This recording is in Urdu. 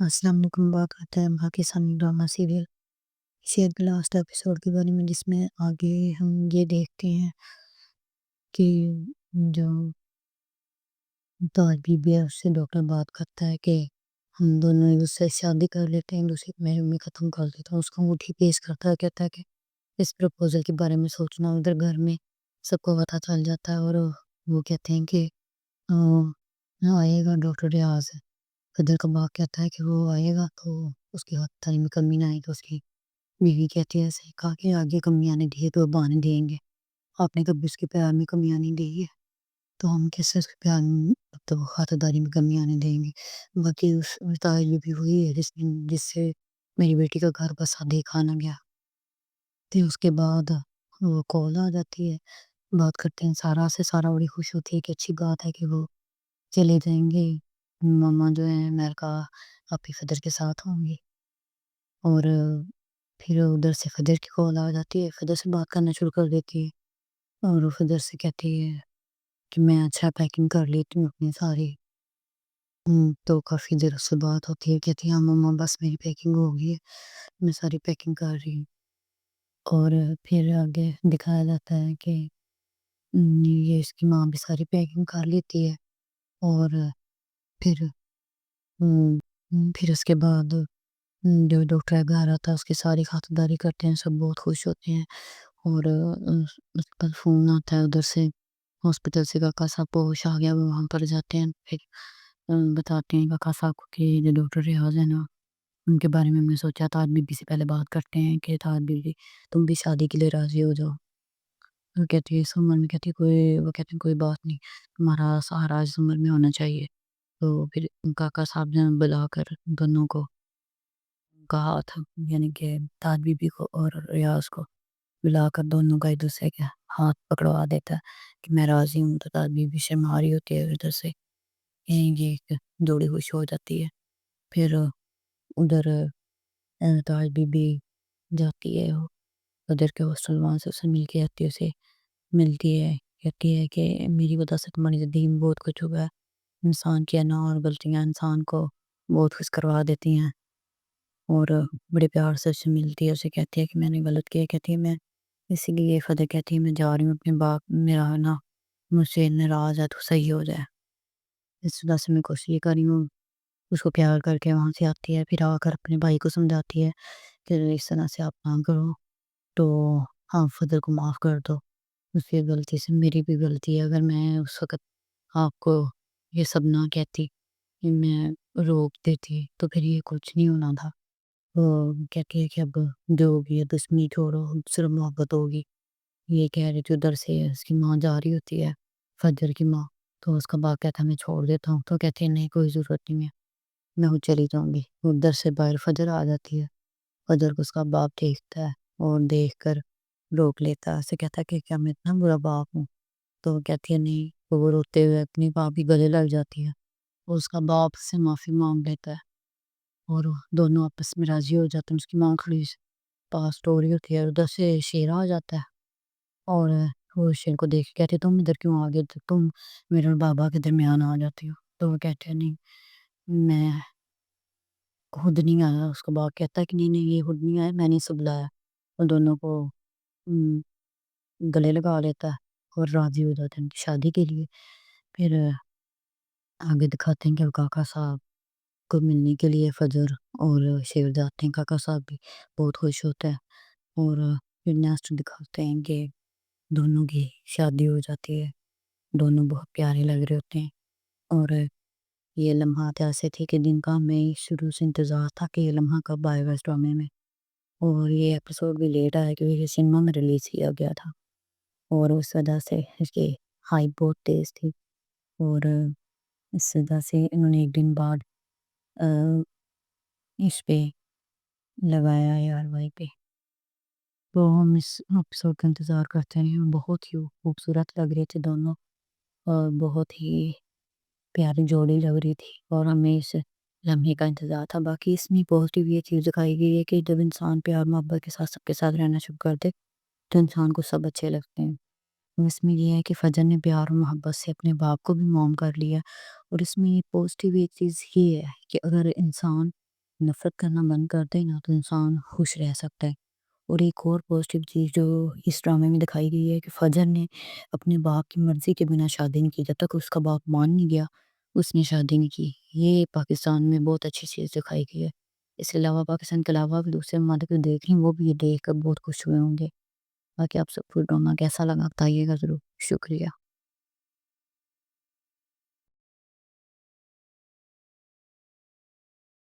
السلام علیکم، بات کرتے ہیں پاکستانی ڈرامہ سیریل اسی لاسٹ ایپیسوڈ کے بارے میں، جس میں آگے ہم یہ دیکھتے ہیں کہ جو تاج بی بی ہے اس سے ڈاکٹر بات کرتا ہے کہ ہم دونوں ایک دوسرے سے شادی کر لیتے ہیں، دوسری میرے میں ختم کر دیتا ہوں۔ اس کو انگوٹھی پیش کرتا ہے، کہتا ہے کہ اس پرپوزل کے بارے میں سوچنا۔ ادھر گھر میں سب کو پتہ چل جاتا ہے اور وہ کہتے ہیں کہ آئے گا ڈاکٹر ریاض۔ قدر کا باپ کہتا ہے کہ وہ آئے گا تو اس کی خاطرداری میں کمی نہ آئے گی۔ اس کی بیوی کہتی ہے ایسے کہا کہ آگے کمی آنے دی ہے تو اب آنے دیں گے، آپ نے کبھی اس کے پیار میں کمی آنے دی ہے تو ہم کیسے اس کے پیار میں تو خاطرداری میں کمی آنے دیں گے۔ باقی اس تاج بی بی وہی ہے جس سے میری بیٹی کا گھر بسا دیکھا نہ گیا۔ تو اس کے بعد وہ کال آ جاتی ہے، بات کرتے ہیں سارا سے۔ سارا بڑی خوش ہوتی ہے کہ اچھی بات ہے کہ وہ چلے جائیں گے، ماما جو ہے امریکہ اپنی فدر کے ساتھ ہوں گی۔ اور پھر ادھر سے فدر کی کال آ جاتی ہے، فدر سے بات کرنا شروع کر دیتی ہے اور وہ فدر سے کہتی ہے کہ میں اچھا پیکنگ کر لیتی ہوں اپنی ساری۔ تو کافی دیر اس سے بات ہوتی ہے، کہتی ہے ہاں ماما بس میری پیکنگ ہو گئی ہے، میں ساری پیکنگ کر رہی ہوں۔ اور پھر آگے دکھایا جاتا ہے کہ یہ اس کی ماں بھی ساری پیکنگ کر لیتی ہے۔ اور پھر پھر اس کے بعد جو ڈاکٹر گھر آتا ہے اس کی ساری خاطرداری کرتے ہیں، سب بہت خوش ہوتے ہیں۔ اور اس کا فون آتا ہے ادھر سے ہاسپٹل سے، کاکا صاحب ہوش آ گیا، وہ وہاں پر جاتے ہیں۔ پھر بتاتے ہیں کاکا صاحب کو کہ جو ڈاکٹر ریاض ہے نا، ان کے بارے میں ہم نے سوچا تاج بی بی سے پہلے بات کرتے ہیں کہ تاج بی بی تم بھی شادی کے لیے راضی ہو جاؤ۔ وہ کہتی ہے اس عمر میں، کہتی وہ کہتے ہیں کوئی بات نہیں، تمہارا سہارا اس عمر میں ہونا چاہیے۔ تو پھر کاکا صاحب نے بلا کر دونوں کو کہا تھا، یعنی کہ تاج بی بی کو اور ریاض کو بلا کر دونوں کا ایک دوسرے کے ہاتھ پکڑوا دیتا ہے کہ میں راضی ہوں۔ تو تاج بی بی شرما رہی ہوتی ہے ادھر سے، یہ ایک جوڑی خوش ہو جاتی ہے۔ پھر ادھر تاج بی بی جاتی ہے ادھر کے ہاسٹل، وہاں سے اسے مل کے آتی ہے، اسے ملتی ہے، کہتی ہے کہ میری وجہ سے تمہاری زندگی میں بہت کچھ ہوا ہے، انسان کی انا اور غلطیاں انسان کو بہت خوش کروا دیتی ہیں۔ اور بڑے پیار سے اسے ملتی ہے، اسے کہتی ہے کہ میں نے غلط کیا، کہتی ہے میں اسی لیے فدر کہتی ہے میں جا رہی ہوں اپنے باپ، میرا نا مجھ سے ناراض ہے تو صحیح ہو جائے، اس وجہ سے میں کوشش کر رہی ہوں۔ اس کو پیار کر کے وہاں سے آتی ہے، پھر آ کر اپنے بھائی کو سمجھاتی ہے کہ اس طرح سے آپ نہ کرو، تو ہاں فدر کو معاف کر دو، اس کی غلطی سے میری بھی غلطی ہے، اگر میں اس وقت آپ کو یہ سب نہ کہتی، میں روک دیتی تو پھر یہ کچھ نہیں ہونا تھا۔ وہ کہتی ہے کہ اب جو بھی ہے دشمنی چھوڑو، صرف محبت ہوگی۔ یہ کہہ رہی تھی ادھر سے اس کی ماں جا رہی ہوتی ہے، فجر کی ماں، تو اس کا باپ کہتا ہے میں چھوڑ دیتا ہوں، تو کہتی ہے نہیں کوئی ضرورت نہیں ہے، میں خود چلی جاؤں گی۔ ادھر سے باہر فجر آ جاتی ہے، فجر کو اس کا باپ دیکھتا ہے اور دیکھ کر روک لیتا ہے، اسے کہتا ہے کہ کیا میں اتنا برا باپ ہوں؟ تو وہ کہتی ہے نہیں، وہ روتے ہوئے اپنی باپ کی گلے لگ جاتی ہے، اس کا باپ سے معافی مانگ لیتا ہے اور دونوں آپس میں راضی ہو جاتے ہیں۔ اس کی ماں کھڑی پاس رو رہی ہوتی ہے، ادھر سے شیر آ جاتا ہے اور وہ شیر کو دیکھ کے کہتے تم ادھر کیوں آ گئے، تم میرے اور بابا کے درمیان آ جاتی ہو؟ تو وہ کہتے ہیں نہیں میں خود نہیں آیا۔ اس کا باپ کہتا ہے کہ نہیں نہیں یہ خود نہیں آیا، میں نے اسے بلایا، اور دونوں کو گلے لگا لیتا ہے اور راضی ہو جاتے ہیں ان کی شادی کے لیے۔ پھر آگے دکھاتے ہیں کہ کاکا صاحب کو ملنے کے لیے فجر اور شیر جاتے ہیں، کاکا صاحب بھی بہت خوش ہوتا ہے۔ اور پھر نیکسٹ دکھاتے ہیں کہ دونوں کی شادی ہو جاتی ہے، دونوں بہت پیارے لگ رہے ہوتے ہیں۔ اور یہ لمحات ایسے تھے کہ جن کا ہمیں شروع سے انتظار تھا کہ یہ لمحہ کب آئے گا اس ڈرامے میں۔ اور یہ ایپیسوڈ بھی لیٹ آیا کیونکہ یہ سنیما میں ریلیز کیا گیا تھا اور اس وجہ سے اس کی ہائپ بہت تیز تھی، اور اس وجہ سے انہوں نے ایک دن بعد اس پہ لگایا یار وائی پہ۔ تو ہم اس ایپیسوڈ کا انتظار کرتے ہیں، بہت ہی خوبصورت لگ رہے تھے دونوں اور بہت ہی پیاری جوڑی لگ رہی تھی، اور ہمیں اس لمحے کا انتظار تھا۔ باقی اس میں پازیٹیو یہ چیز دکھائی گئی ہے کہ جب انسان پیار محبت کے ساتھ سب کے ساتھ رہنا شروع کر دے تو انسان کو سب اچھے لگتے ہیں۔ اس میں یہ ہے کہ فجر نے پیار اور محبت سے اپنے باپ کو بھی موم کر لیا، اور اس میں پازیٹیو ایک چیز یہ ہے کہ اگر انسان نفرت کرنا بند کر دے نا تو انسان خوش رہ سکتا ہے۔ اور ایک اور پوزیٹیو چیز جو اس ڈرامے میں دکھائی گئی ہے کہ فجر نے اپنے باپ کی مرضی کے بنا شادی نہیں کی، جب تک اس کا باپ مان نہیں گیا اس نے شادی نہیں کی۔ یہ پاکستان میں بہت اچھی چیز دکھائی گئی ہے۔ اس کے علاوہ پاکستان کے علاوہ بھی دوسرے ممالک جو دیکھ رہی ہیں وہ بھی یہ دیکھ کر بہت خوش ہوئے ہوں گے۔ باقی آپ سب کو ڈرامہ کیسا لگا بتائیے گا ضرور۔ شکریہ۔